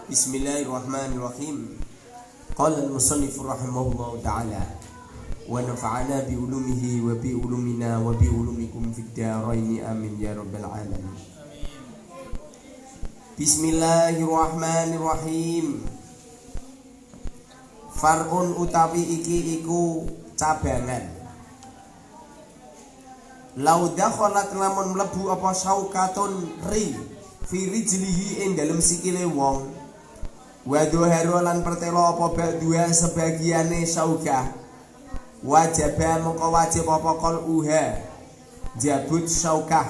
Bismillahirrahmanirrahim. Qala al-musannif rahimahullahu ta'ala wa nafa'ana bi ulumihi wa bi ulumina wa bi ulumikum fid dharain amin ya rabbal alamin. Bismillahirrahmanirrahim. Far'un utawi iki iku cabangan. Lau dakhalat lamun mlebu apa saukatun ri fi rijlihi ing dalem sikile wong. Wa dhuharu lan pertelo apa dua sebagiane saukah. Wajaba mongko wajib apa kol uha jabut saukah.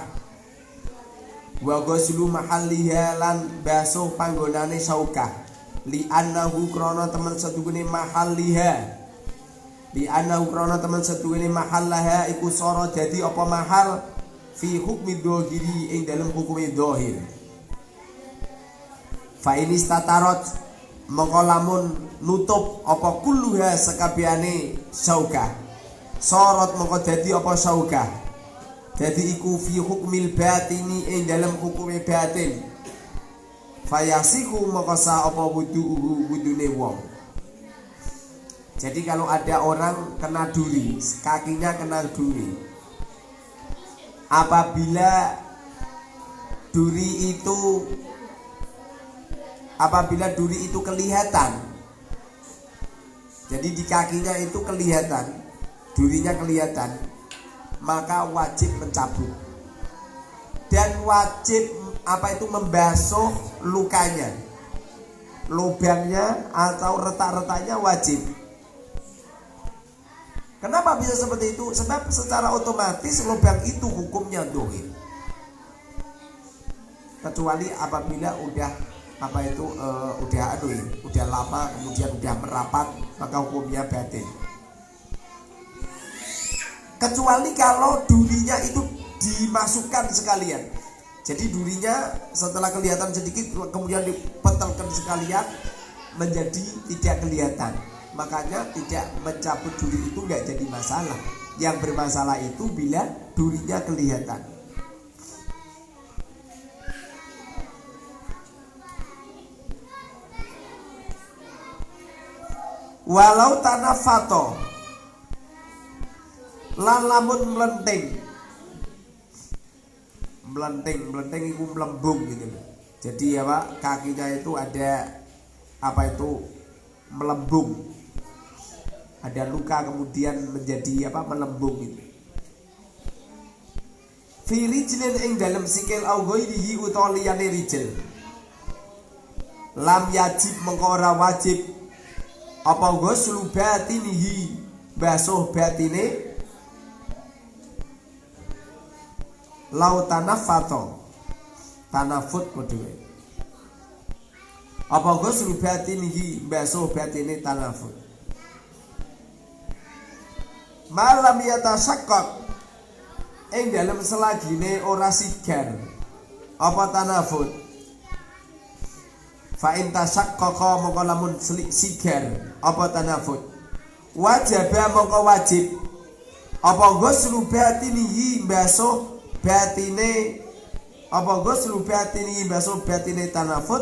Wa ghuslu mahalliha lan basuh panggonane saukah. Li annahu krana temen sedune mahalliha. Li annahu krana temen sedune mahallaha iku sara dadi apa mahal fi hukmi dhahiri ing dalem hukume dhahir. Fa inistatarot mongko lamun nutup apa kulluha sakabehane saukah. Sorot mongko dadi apa saukah. Dadi iku fi hukmil batini ing dalem hukume batin. Fayasiku mongko sa apa wudune wong. Jadi kalau ada orang kena duri, kakinya kena duri. Apabila duri itu kelihatan, jadi di kakinya itu kelihatan, durinya kelihatan, maka wajib mencabut dan wajib membasuh lukanya, lubangnya atau retak-retaknya wajib. Kenapa bisa seperti itu? Sebab secara otomatis lubang itu hukumnya dohir, kecuali apabila udah lama kemudian udah merapat, maka hukumnya batin. Kecuali kalau durinya itu dimasukkan sekalian. Jadi durinya setelah kelihatan sedikit kemudian dipetelkan sekalian menjadi tidak kelihatan. Makanya tidak mencabut duri itu enggak jadi masalah. Yang bermasalah itu bila durinya kelihatan. Walau tanafato lan lamun mlenting itu melembung gitu. Jadi kakinya itu ada melembung, ada luka kemudian menjadi melembung gitu. Fi rijlin ing dalem sikil au ghairihi utawa liyane rijl. Lam yajib mengko ora wajib apa ghuslu batinihi basuh batine. Lau tanafato tanafut kodhe apa ghuslu batinihi basuh batine tanafut. Malam yatasaqqat ing dalem selagine ora sigar apa tanafut. Fa in tasaqqaqa mongko lamun sigar apa tanafut. Wajaba mongko wajib apa ghuslu batinihi basuh batine apa ghuslu batinihi basuh batine tanafut.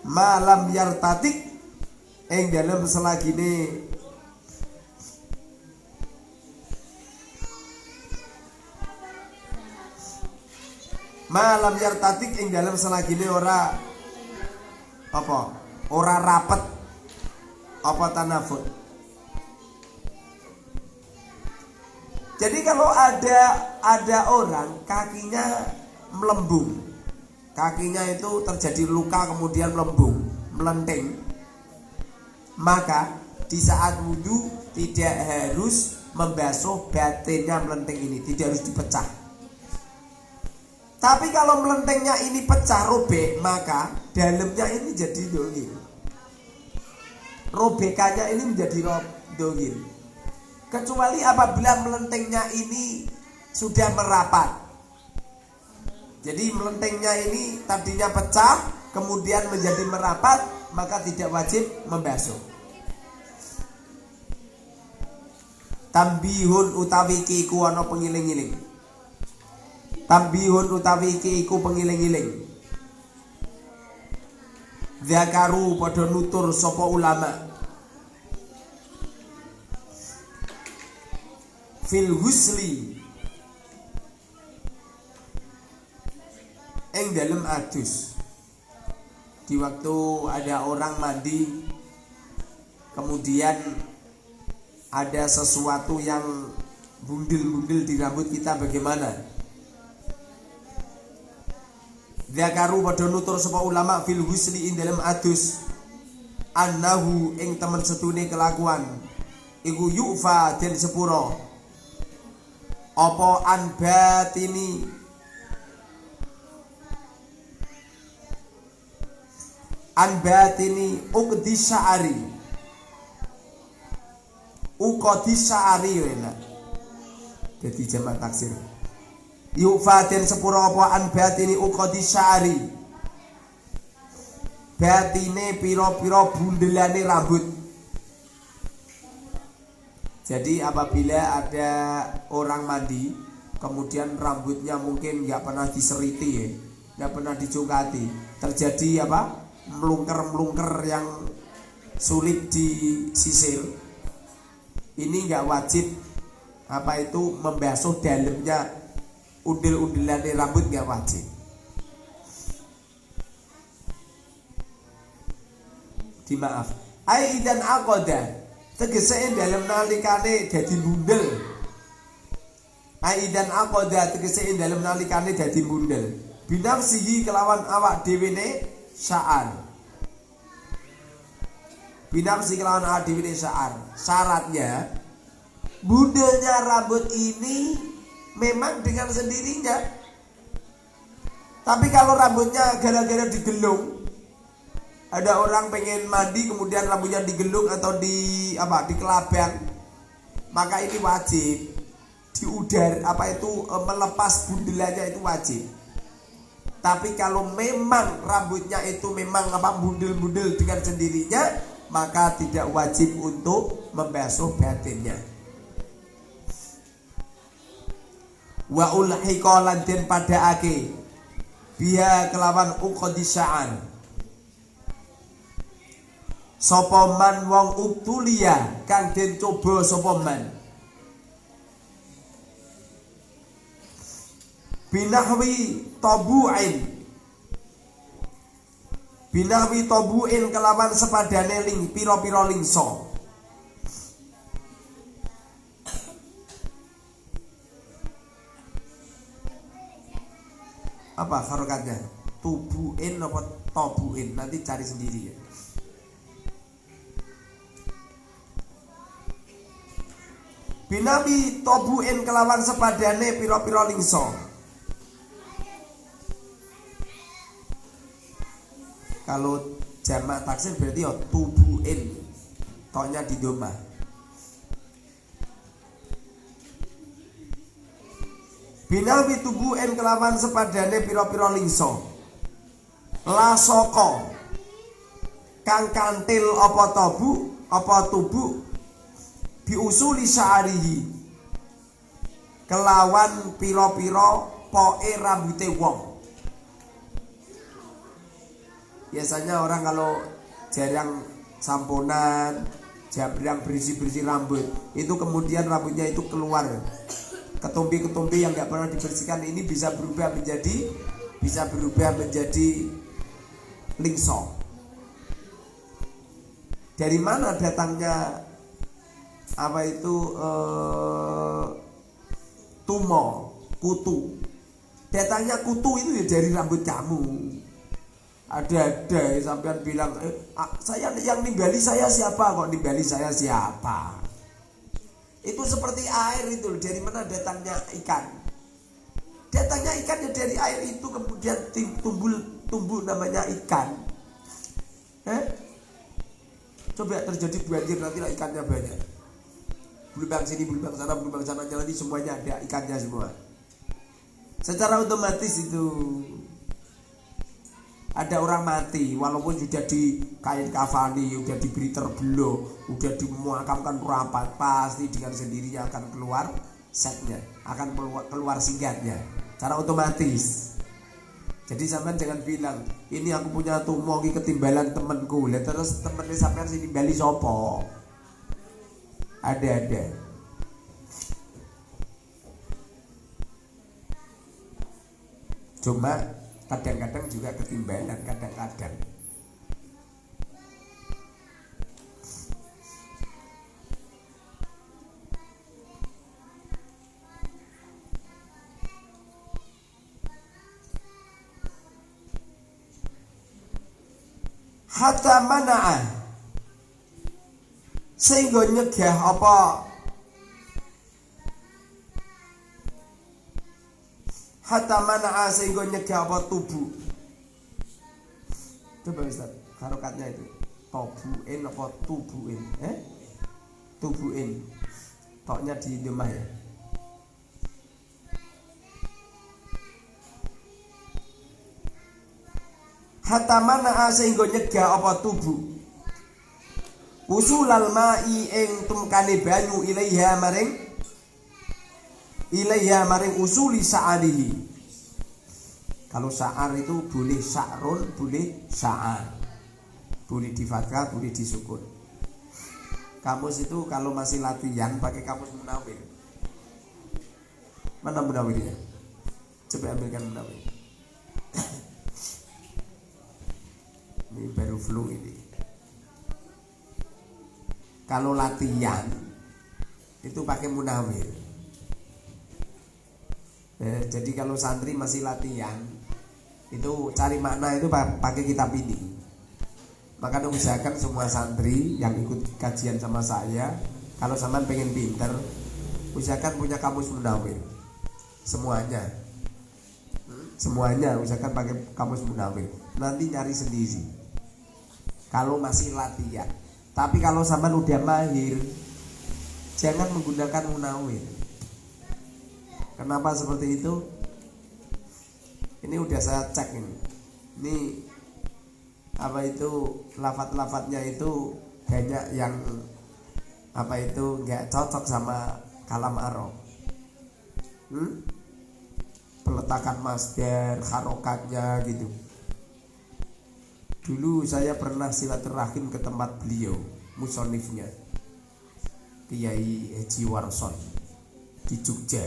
Malam yartatik ing dalem selagine malam yartatik ing dalem selagine ora rapet apa tanafut. Jadi kalau ada orang kakinya melembung, kakinya itu terjadi luka kemudian melembung, melenting, maka di saat wudu tidak harus membasuh batinnya melenting ini, tidak harus dipecah. Tapi kalau melentingnya ini pecah, robek, maka dalamnya ini jadi dohir. Robekannya ini menjadi dohir. Kecuali apabila melentingnya ini sudah merapat. Jadi melentingnya ini tadinya pecah, kemudian menjadi merapat, maka tidak wajib membasuh. Tambihun utawi iki iku ana pengiling-iling. Tambihun utawi iki iku pengiling-iling. Dzakaru padha nutur sapa ulama fil husli ing dalem adus. Di waktu ada orang mandi kemudian ada sesuatu yang bundil-bundil di rambut kita, bagaimana? Dzakaru padha nutur sapa ulama fil husli ing dalem adus annahu ing temen setune kelakuan iku yufa den sepura apa an batini uqdi sya'ari rena dadi jamak taksir yufa den sepura apa an batini uqdi sya'ari batine pira-pira bundelane rambut. Jadi apabila ada orang mandi kemudian rambutnya mungkin nggak pernah diseriti ya, nggak pernah dicungkati, terjadi apa melungker yang sulit disisir, ini nggak wajib apa itu membasuh dalamnya, undil-undilan rambut nggak wajib. Dimaaf aidan aqada tegese dalam nalikane dadi bundel. Aidan aqada tegese dalam nalikane dadi bundel binafsihi kelawan awak dhewe ne sya'ar. Binafsi kelawan awak dhewe ne sya'ar. Syaratnya bundelnya rambut ini memang dengan sendirinya. Tapi kalau rambutnya gara-gara digelung, ada orang pengen mandi kemudian rambutnya digelung atau dikelabang, maka ini wajib melepas bundelannya itu wajib. Tapi kalau memang rambutnya itu memang bundel-bundel dengan sendirinya, maka tidak wajib untuk membasuh batinnya. Wa ulhiqa lan den padhaake biya kelawan uqdi sya'ar sapa man wong ubtulia kang den coba sapa man binahwi tabu'in kelawan sepadane pira-pira lingsa. Apa harokatnya? Tubuin apa tabu'in? Nanti cari sendiri ya. Binabi tabu'in kelawan sepadane pira-pira lingsa. Kalau jamak taksir berarti ya tubu'in, toknya di doma. Binabi tubu'in kelawan sepadane pira-pira lingsa. Lasaka kang kantil apa tubuh biusuli sya'arihi kelawan pira-pira poke rambute wong. Biasanya orang kalau jarang samponan, jarang bersih-bersih rambut, itu kemudian rambutnya itu keluar ketumpi-ketumpi yang nggak pernah dibersihkan, ini bisa berubah menjadi lingsa. Dari mana datangnya kutu? Datangnya kutu itu ya dari rambut kamu. Ada sampean bilang saya yang nimbali saya siapa, kok nimbali saya siapa? Itu seperti air itu, dari mana datangnya ikan? Datangnya ikan ya dari air itu, kemudian tumbuh namanya ikan. Coba terjadi banjir, nanti lah ikannya banyak. Belubang sini, belubang sana, nanti semuanya ada ikannya semua. Secara otomatis itu ada orang mati, walaupun sudah di kain kafani, sudah diberi terbelah, sudah dimuakamkan rapat, pasti dengan sendirinya akan keluar setnya, akan keluar singgatnya, secara otomatis. Jadi sampean jangan bilang ini aku punya tumo iki ketimbalan temenku. Lah terus temennya sampean sing nimbali sapa? Ada. Cuma kadang-kadang juga ketimbalan, kadang-kadang. Hatta mana'a, sehingga nyegah apa? Hatta mana'a, sehingga nyegah apa tubuh. Coba Ustaz, harokatnya itu tubuhin apa tubuhin? Tubuhin. Toknya di rumah ya. Hatta mana'a, sehingga nyegah apa tubuh. Usulal ma'i ing tumkane banyu ilaiha maring usuli sa'arihi. Kalau sa'ar itu boleh sa'run, boleh sa'ar, boleh di fathah, boleh di sukun. Kamus itu kalau masih latihan pakai kamus Munawir. Mana Munawirnya? Coba ambilkan Munawir. Ini baru flu ini. Kalau latihan itu pakai Munawir. Jadi kalau santri masih latihan itu cari makna itu pakai kitab ini. Maka usahakan semua santri yang ikut kajian sama saya, kalau sampean pengen pinter, usahakan punya kamus Munawir. Semuanya usahakan pakai kamus Munawir. Nanti nyari sendiri kalau masih latihan. Tapi kalau sampean udah mahir, jangan menggunakan Munawir. Kenapa seperti itu? Ini udah saya cek ini. Ini apa itu lafat-lafatnya itu banyak yang apa itu nggak cocok sama kalam Arab. Peletakan masdar, harokatnya gitu. Dulu saya pernah silaturahim ke tempat beliau, musonifnya Kiai Haji Warson di Jogja.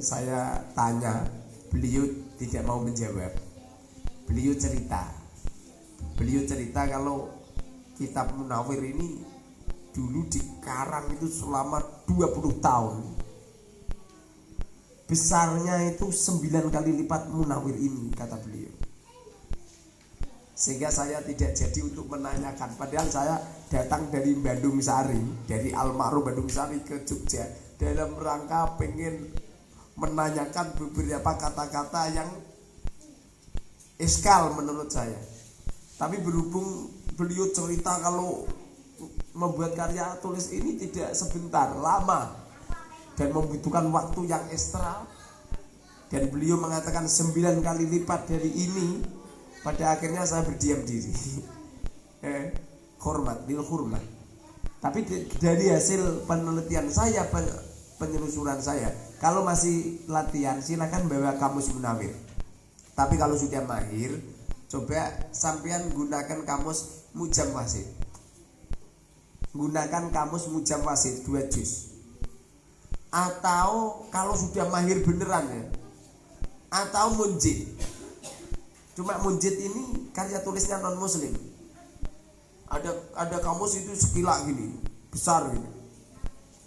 Saya tanya, beliau tidak mau menjawab. Beliau cerita kalau kitab Munawir ini dulu dikarang itu selama 20 tahun. Besarnya itu 9 kali lipat Munawir ini, kata beliau. Sehingga saya tidak jadi untuk menanyakan. Padahal saya datang dari Bandung Sari, dari Almarhum Bandung Sari ke Jogja dalam rangka pengen menanyakan beberapa kata-kata yang eskal menurut saya. Tapi berhubung beliau cerita kalau membuat karya tulis ini tidak sebentar, lama dan membutuhkan waktu yang ekstra, dan beliau mengatakan 9 kali lipat dari ini, pada akhirnya saya berdiam diri. Hormat, bil hormat. Tapi dari hasil penelitian saya, penyelusuran saya, kalau masih latihan silakan bawa kamus Munawir. Tapi kalau sudah mahir, coba sampean gunakan kamus Mujam Wasid. Gunakan kamus Mujam Wasid 2 juz. Atau kalau sudah mahir beneran ya, atau Munjid. Cuma Munjid ini karya tulisnya non muslim. Ada kamus itu sekilak gini, besar gini.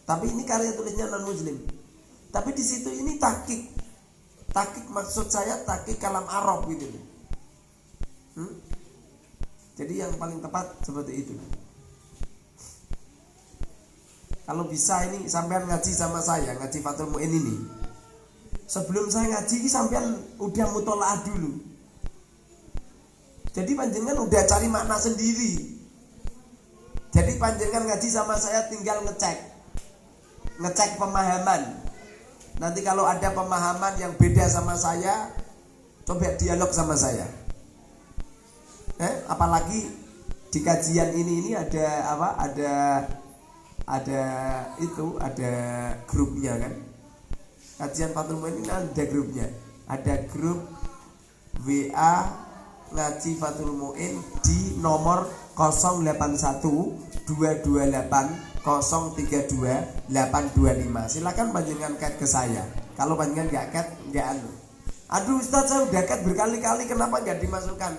Tapi ini karya tulisnya non muslim. Tapi di situ ini tahqiq. Tahqiq maksud saya tahqiq kalam Arab gitu. Jadi yang paling tepat seperti itu. Kalau bisa ini sampean ngaji sama saya, ngaji Fathul Mu'in ini. Sebelum saya ngaji ini sampean udah mutolaah dulu. Jadi panjenengan udah cari makna sendiri. Jadi panjenengan ngaji sama saya tinggal ngecek pemahaman. Nanti kalau ada pemahaman yang beda sama saya, coba dialog sama saya. Apalagi di kajian ini ada apa? Ada grupnya kan. Kajian Fathul Mu'in ini ada grupnya. ada grup WA Ngaji Fathul Muin di nomor 081 228 032 825. Silakan panjenengan cat ke saya. Kalau panjenengan nggak cat, nggak anu. Aduh Ustaz, saya udah cat berkali-kali, kenapa nggak dimasukkan?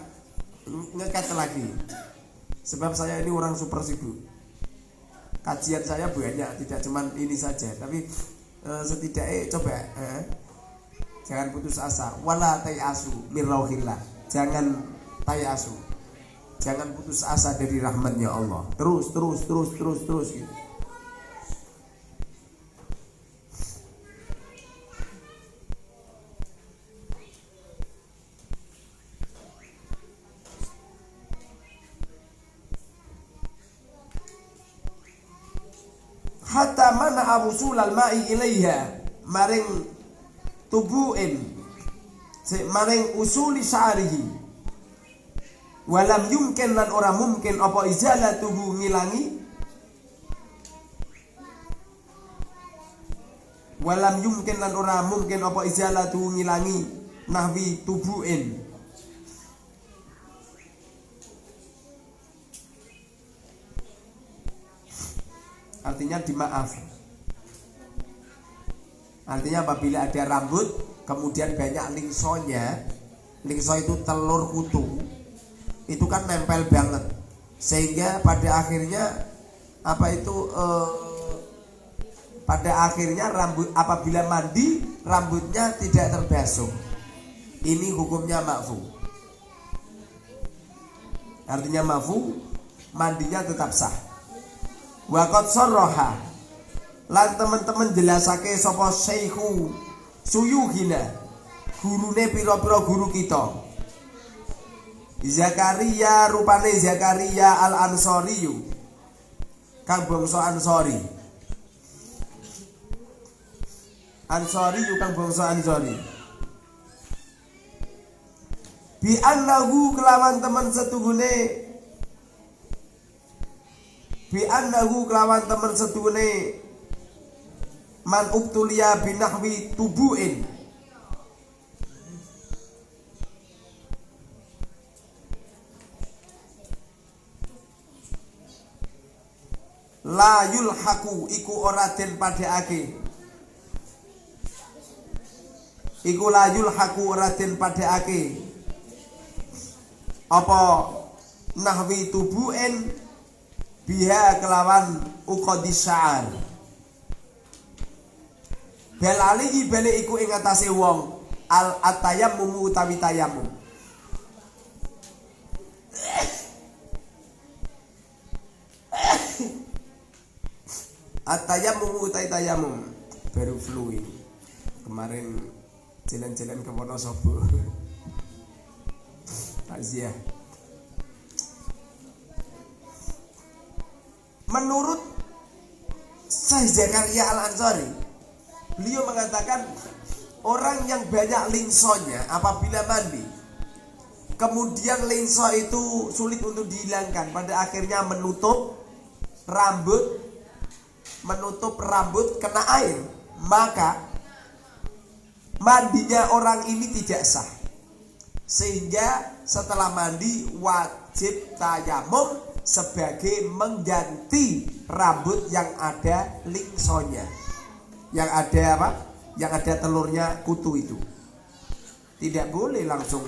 Nge-cat lagi. Sebab saya ini orang super sibuk. Kajian saya banyak, tidak cuman ini saja, tapi setidaknya coba jangan putus asa. Wala tayasu min rauhillah. Jangan tayasu. Jangan putus asa dari rahmatnya Allah. Terus gitu. Hatta mana awusulal ma'i ilaiha, maring tubuin maring usuli sya'rihi, walam yumkin lan ora mungkin apa izalatuhu ngilangi, walam yumkin lan ora mungkin apa izalatuhu ngilangi nahwi tubuin. Artinya dimaaf. Artinya apabila ada rambut kemudian banyak lingsonya, lingso itu telur kutu, itu kan nempel banget, sehingga pada akhirnya pada akhirnya rambut apabila mandi rambutnya tidak terbasuh. Ini hukumnya ma'fu. Artinya ma'fu, mandinya tetap sah. Waqad sarraha lan teman-teman jelasake sapa Syekhu Suyuhina, gurune pira-pira guru kita, Zakaria, rupane Zakaria Al-Ansari, kang bangsa Ansari. Ansari kang bangsa Ansari. Bi annahu kelawan teman setuhune, bi annahu kelawan teman setuhune man ubtulia binahwi tubuin, la yulhaku iku ora den padhaake, iku la yulhaku ora den padhaake apa nahwi tubuin biha kelawan uqadis sya'ar. Bel alihi bale iku ing atase wong al atayammum utawi tayammum. Atayammum utawi tayammum. Baru flu ini. Kemarin jalan-jalan ke Wonosobo. Takziah. Menurut Syekh Zakaria Al-Ansari, beliau mengatakan orang yang banyak lingsonya apabila mandi, kemudian lingso itu sulit untuk dihilangkan, pada akhirnya menutup rambut kena air, maka mandinya orang ini tidak sah, sehingga setelah mandi wajib tayamum sebagai mengganti rambut yang ada lingsonya, yang ada apa? Yang ada telurnya kutu itu. Tidak boleh langsung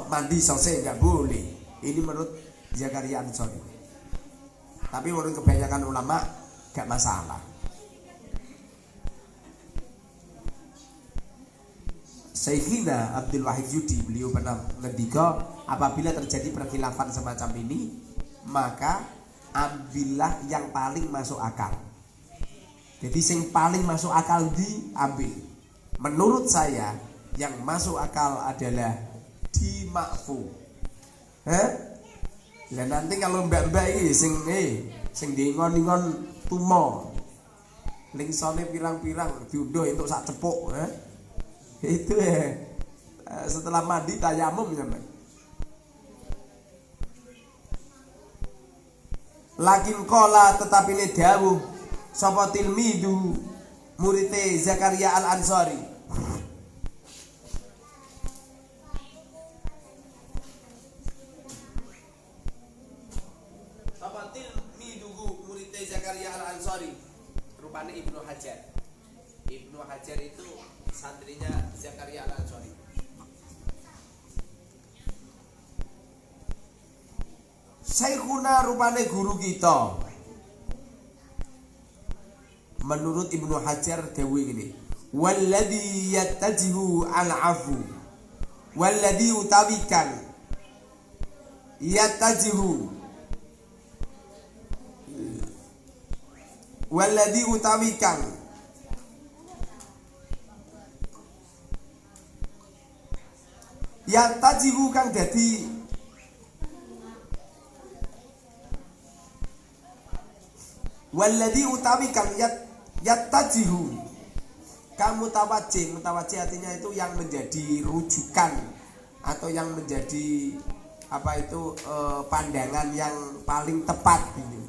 mandi selesai, nggak boleh. Ini menurut Zakaria Ansari. Tapi menurut kebanyakan ulama nggak masalah. Syekhina Abdul Wahid Yudi, beliau pernah ngendika, apabila terjadi perkhilafan semacam ini, maka ambillah yang paling masuk akal. Jadi yang paling masuk akal diambil. Menurut saya yang masuk akal adalah di ma'fu. Dan nanti kalau mbak-mbak ini sing dingon-ingon tumo, lingsone pirang-pirang diunduh untuk sak cepuk, itu setelah mandi tayamum sampean. Lakin kola tetapi ini dawuh sapa tilmidu muridé Zakaria Al-Ansari. Sapa tilmiduhu muridé Zakaria Al-Ansari? Rupane Ibnu Hajar. Ibnu Hajar itu santrinya Zakaria Al-Ansari. Syekhuna rupane guru kita. Menurut Ibnu Hajar dewi ini, walladhi yattajihu al-afu, walladhi utawikan yattajihu, walladhi utawikan yattajihu kang dadi walladhi utawikan yattajihu kamu mutawajjih artinya itu yang menjadi rujukan atau yang menjadi pandangan yang paling tepat gitu.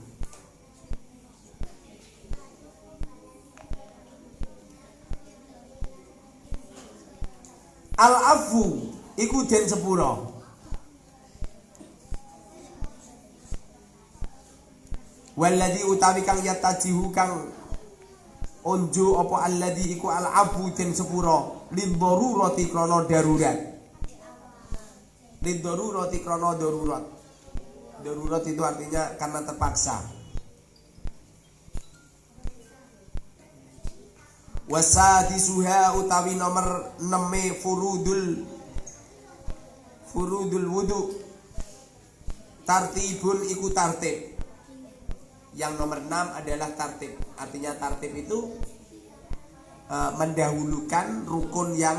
Al-afu iku den sepura. Walladhi utawi kang yattajihu kang onjo apa alladhi iku al-afu den sepura lidharurati krana darurat. Lidharurati krana darurat. Darurat itu artinya karena terpaksa. Wasadisuha utawi nomor 6 furudul wudu. Tartibun iku tartib. Yang nomor 6 adalah tartib. Artinya tartib itu mendahulukan rukun yang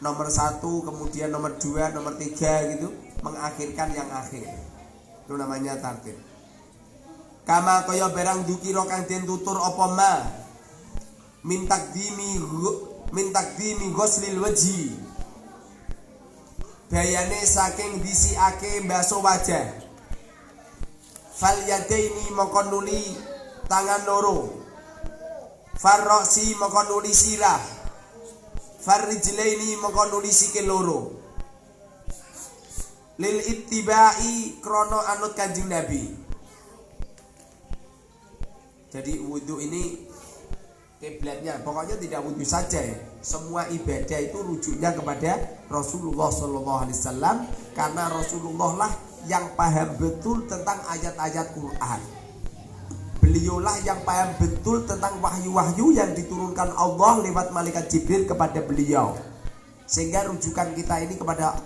nomor 1, kemudian nomor 2, nomor 3 gitu, mengakhirkan yang akhir. Itu namanya tartib. Kama kaya barang dukira kang den tutur apa ma min takdimi ghuslil wajhi. Bayane saking disiake mbaso wajah. Fal yadaini mongko nuli tangan loro, farroksi mongko nuli sirah, farrijlaini mongko nuli sikil loro, lil ittibai krono anut Kanjeng Nabi. Jadi wudu ini kiblatnya pokoknya tidak wudu saja ya. Semua ibadah itu rujuknya kepada Rasulullah SAW, karena Rasulullah lah yang paham betul tentang ayat-ayat Quran. Beliaulah yang paham betul tentang wahyu-wahyu yang diturunkan Allah lewat malaikat Jibril kepada beliau. Sehingga rujukan kita ini kepada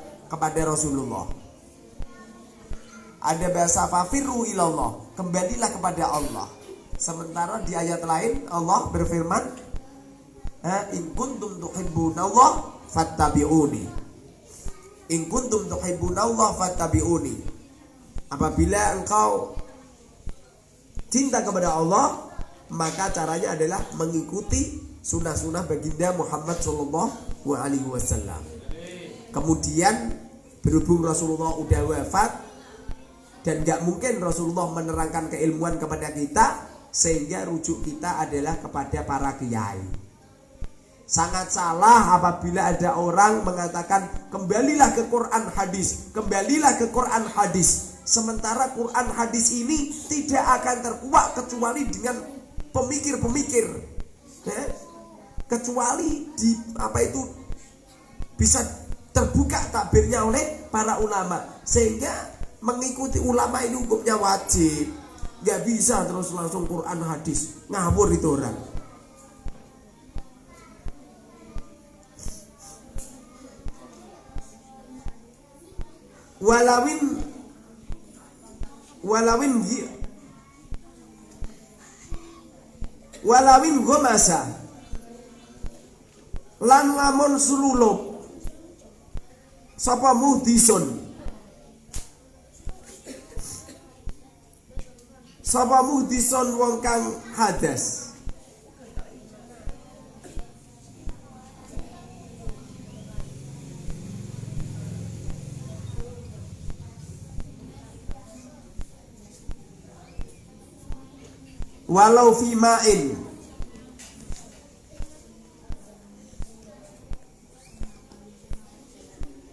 Rasulullah. Ada bahasa fafirru ilallah, kembalilah kepada Allah. Sementara di ayat lain Allah berfirman, in kuntum tuhibbunallah fattabi'uni. In kuntum tuhibbunallah fattabi'uni. Apabila engkau cinta kepada Allah, maka caranya adalah mengikuti sunnah-sunnah baginda Muhammad SAW. Kemudian berhubung Rasulullah udah wafat dan gak mungkin Rasulullah menerangkan keilmuan kepada kita, sehingga rujuk kita adalah kepada para kiai. Sangat salah apabila ada orang mengatakan kembalilah ke Quran hadis, kembalilah ke Quran hadis. Sementara Quran hadis ini tidak akan terkuak kecuali dengan pemikir-pemikir, kecuali bisa terbuka takbirnya oleh para ulama, sehingga mengikuti ulama ini hukumnya wajib. Gak bisa terus langsung Quran hadis, ngawur itu orang. Walawin gomasa lan lamun sululup sapa muhdison, sapa muhdison wong kang hadas. Walau fi ma'in,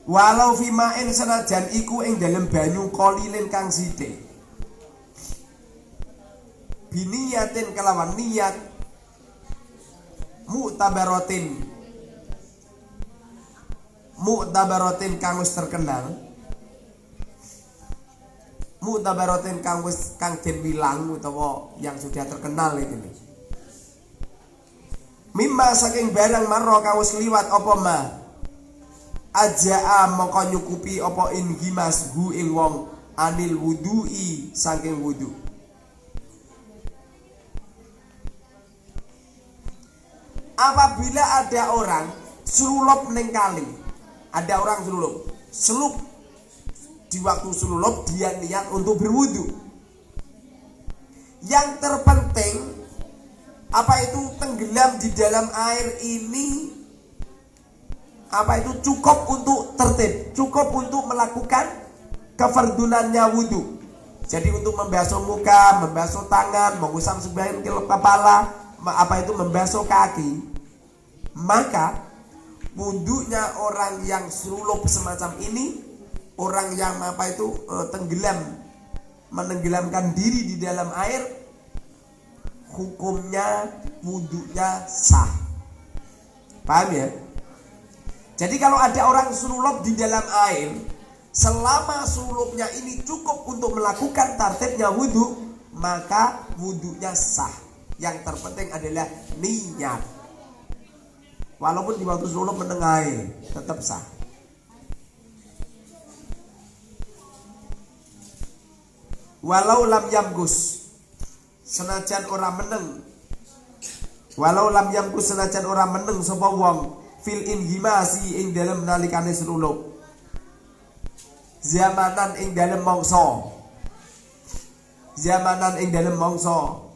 walau fimain senajan iku ing dalem banyu kolilin kang sithik biniyatin kelawan niat mu'tabaratin kang wis terkenal mu'tabaratin kang den wilang utawa yang sudah terkenal iki mimma saking barang marra kang wis liwat apa ma ajaa mongko nyukupi apa inhimas hu ing wong anil wudu'i saking wudu. Apabila ada orang selulup ning kali, ada orang selup di waktu selulup dia niat untuk berwudu. Yang terpenting apa itu tenggelam di dalam air ini apa itu cukup untuk tertib, cukup untuk melakukan kefardunannya wudu. Jadi untuk membasuh muka, membasuh tangan, mengusap sebagian kepala, apa itu membasuh kaki, maka wudunya orang yang selulup semacam ini, orang yang apa itu tenggelam, menenggelamkan diri di dalam air, hukumnya wudunya sah. Paham ya? Jadi kalau ada orang selulup di dalam air, selama selulupnya ini cukup untuk melakukan tartibnya wudu, maka wudunya sah. Yang terpenting adalah niat. Walaupun di waktu selulup menengahi, tetap sah. Walau lam yamgus, senajan orang meneng. Walau lam yamgus senajan orang meneng sapa wong fil inhimasi ing dalem nalikane selulup. Zamanan ing dalem mangsa. Zamanan ing dalem mangsa.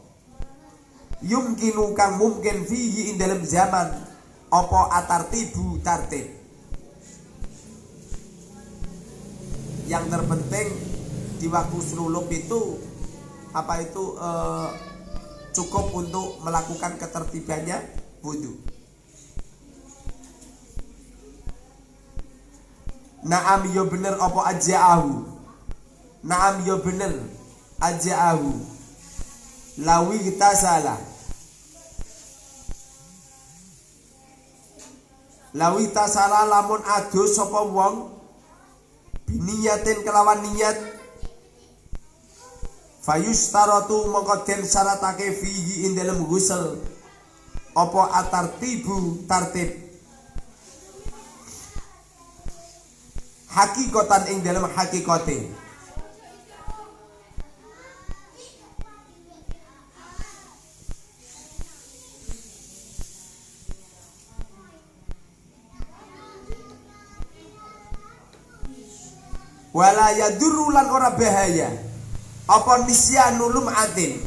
Yumkinu kang mungkin fihi ing dalem zaman apa atartibu tartib. Yang terpenting di waktu selulup itu apa itu cukup untuk melakukan ketertibannya wudu. Naam yo bener apa ajaahu. Naam yo bener ajaahu. Lawi kita salah. Lawi ta salah lamun adus sapa wong biniyatin kelawan niat fayustaratu mongko den syaratake fihi ing dalem ghusl apa atartibu tartib hakikatan ing dalam hakikate. Wala yadurru lan ora bahaya apa nisyanul lum'atin.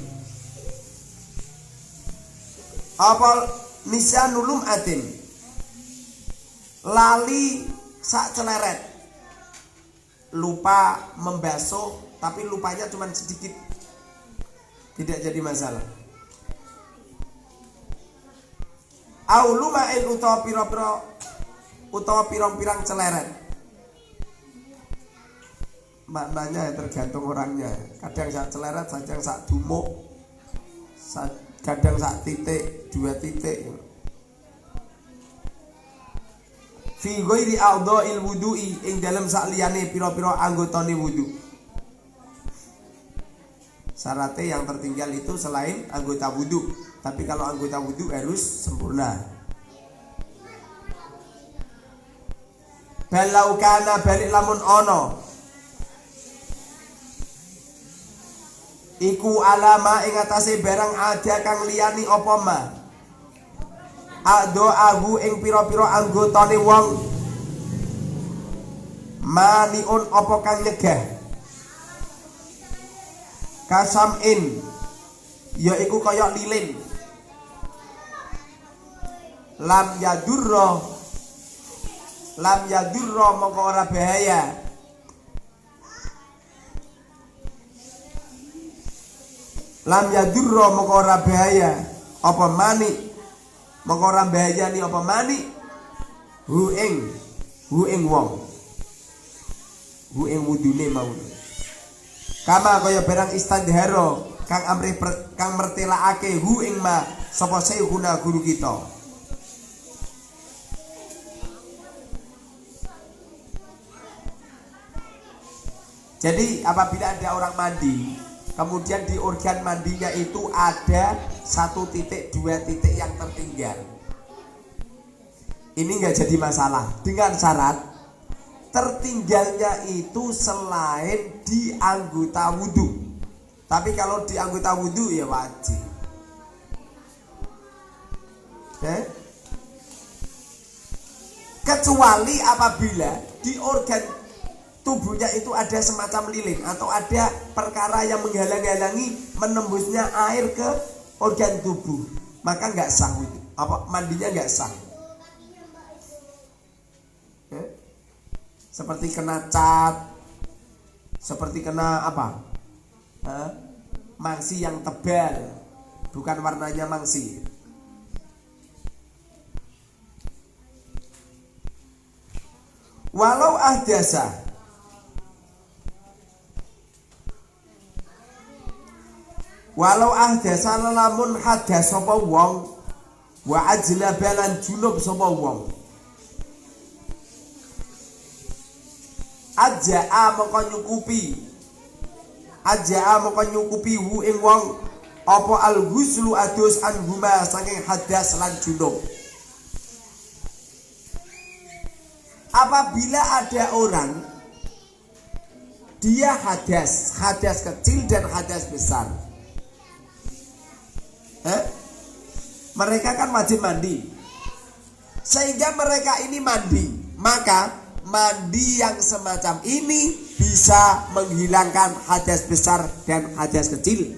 Apa nisyanul lum'atin lali sak celeret, lupa membasuh tapi lupanya cuma sedikit, tidak jadi masalah. Au lumain utawa pirang-pirang celeret. Maknanya tergantung orangnya. Kadang sak celeret, kadang sak dumuk, kadang sak titik, 2 titik. Fi ghairi a'dha'il wudu'i ing dalem sakliyane pira-pira anggotane wudu. Syaratnya yang tertinggal itu selain anggota wudu, tapi kalau anggota wudu harus sempurna. Balau kana balik lamun ono iku alama ing atase barang ada kang liyani apa ma ado agu ing pira-pira anggotane wong maniun apa kang nyegah kasamin ya iku kaya lilin lam yadurra mongko ora bahaya lam yadurra mongko ora bahaya apa mani mongko ora bahaya ni apa mani hu ing wong hu ing wudune mau. Kama kaya barang istandharo kang mertelakake hu ing ma sapa saykhuna guru kita. Jadi apabila ada orang mandi, kemudian di organ mandinya itu ada 1 titik 2 titik yang tertinggal, ini nggak jadi masalah dengan syarat tertinggalnya itu selain di anggota wudhu. Tapi kalau di anggota wudhu ya wajib. Kecuali apabila di organ tubuhnya itu ada semacam lilin atau ada perkara yang menghalang-halangi menembusnya air ke organ tubuh, maka nggak sah itu. Mandinya nggak sah. Seperti kena cat, seperti kena apa? Mangsi yang tebal, bukan warnanya mangsi. Walau ahdasa, lamun hadas sapa wong wa ajlaba lan junub sapa wong. Ajaa mongko nyukupi hu ing wong apa al-ghuslu adus anhuma saking hadas lan junub. Apabila ada orang dia hadas kecil dan hadas besar, mereka kan wajib mandi. Sehingga mereka ini mandi, maka mandi yang semacam ini bisa menghilangkan hadas besar dan hadas kecil.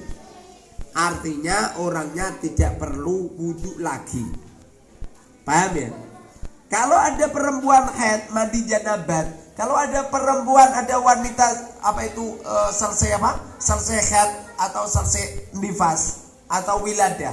Artinya orangnya tidak perlu wudhu lagi. Paham ya? Kalau ada perempuan haid mandi janabat, kalau ada perempuan, ada wanita selesai haid atau selesai nifas atau wiladah,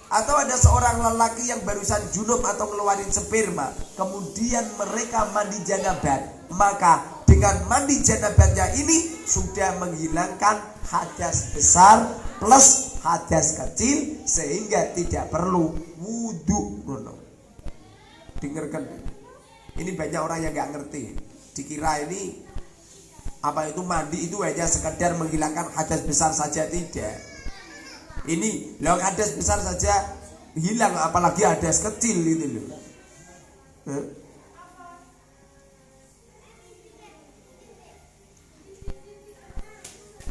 atau ada seorang lelaki yang barusan junub atau ngeluarin sperma, kemudian mereka mandi janabat, maka dengan mandi janabatnya ini sudah menghilangkan hadas besar plus hadas kecil, sehingga tidak perlu wudhu. Dengarkan, ini banyak orang yang nggak ngerti, dikira ini mandi itu hanya sekedar menghilangkan hadas besar saja. Tidak. Ini loh, hadas besar saja hilang, apalagi hadas kecil itu loh.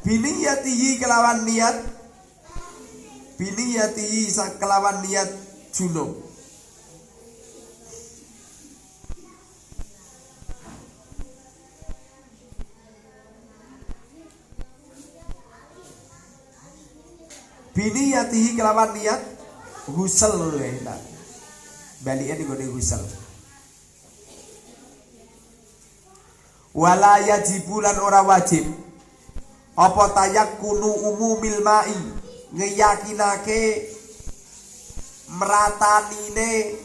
Biniyatihi kelawan niat junub. Biniyatihi kelawan niat husel ya. Baliknya digone husel. Wala yajibulan ora wajib apa tayakkunu umumil ma'i, ngeyakinake meratanine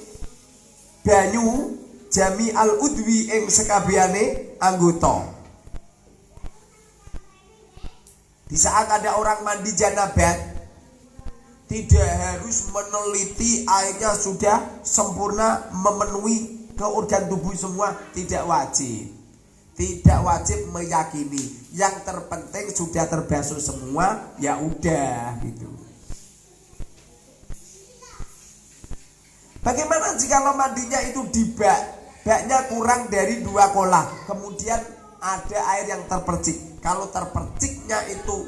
banyu jami al udwi ing sekabehane anggota. Di saat ada orang mandi janabat, tidak harus meneliti airnya sudah sempurna memenuhi ke organ tubuh semua, tidak wajib. Tidak wajib meyakini. Yang terpenting sudah terbasuh semua, ya udah gitu. Bagaimana jika mandinya itu di baknya kurang dari 2 kolah, kemudian ada air yang terpercik. Kalau terperciknya itu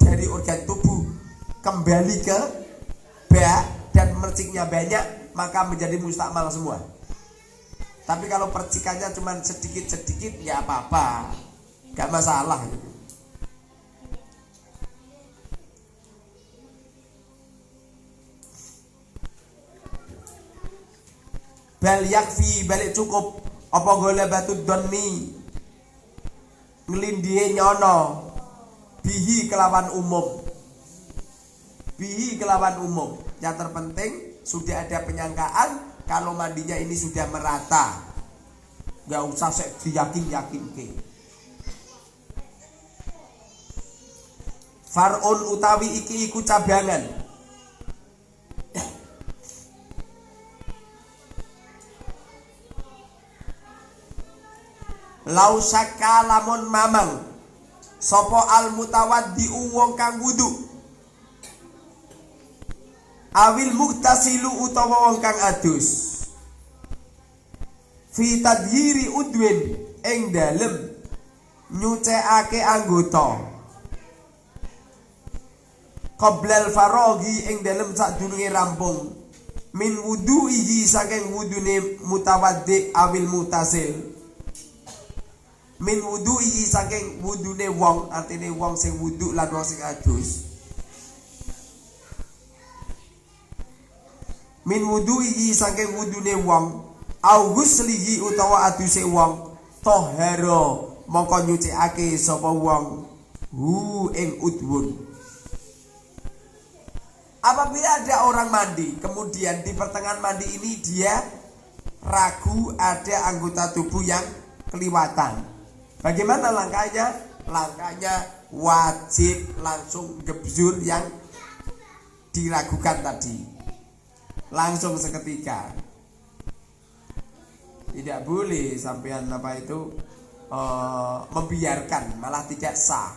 dari organ tubuh kembali ke bak dan merciknya banyak, maka menjadi mustakmal semua. Tapi kalau percikannya cuma sedikit-sedikit, ya apa-apa, gak masalah gitu. Bal yakfi, balik cukup apa gole batu doni ngelindie nyono bihi kelawan umum. Yang terpenting sudah ada penyangkaan kalau mandinya ini sudah merata, nggak usah diyakin ke. Far'un utawi iki iku cabangan. Lau syakka lamun mamang sapa al mutawaddi wong kang wudu, awil muktasilu utawa wong kang adus, fi tadhiri udwin ing dalem nyucekake anggota, qoblal farogi ing dalem sadurunge rampung, min wudu'ihi saking wudune mutawaddi awil mutasil, min wudu'i saking wudune wong, artine wong sing wudu lan wong sing adus. Min wudu'i saking wudune wong, au ghuslihi utawa aduse wong, tahara mongko nyucikake sapa wong hu ing udwun. Apabila ada orang mandi, kemudian di pertengahan mandi ini dia ragu ada anggota tubuh yang keliwatan. Bagaimana langkahnya? Langkahnya wajib langsung gebzur yang diragukan tadi, langsung seketika. Tidak boleh sampean membiarkan, malah tidak sah.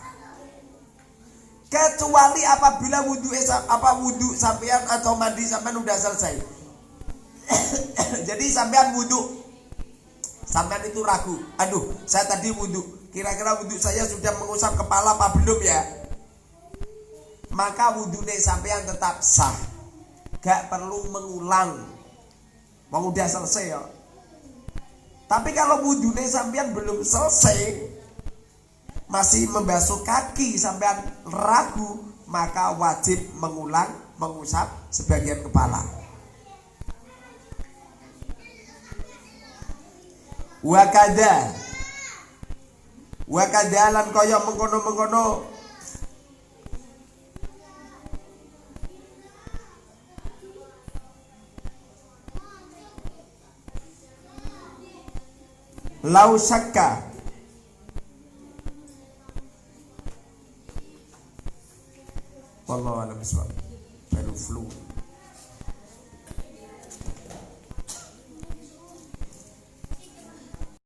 Kecuali apabila wudhu sampean atau mandi sampean udah selesai. Jadi sampean wudhu, sampean itu ragu, aduh saya tadi wudhu, kira-kira wudhu saya sudah mengusap kepala apa belum ya? Maka wudhunya sampean tetap sah, gak perlu mengulang, mau udah selesai ya. Tapi kalau wudhunya sampean belum selesai, masih membasuh kaki, sampean ragu, maka wajib mengulang mengusap sebagian kepala. Wakada lan kaya mengkono-mengkono lau syakka wallahu a'lam bishawab. Baru flu.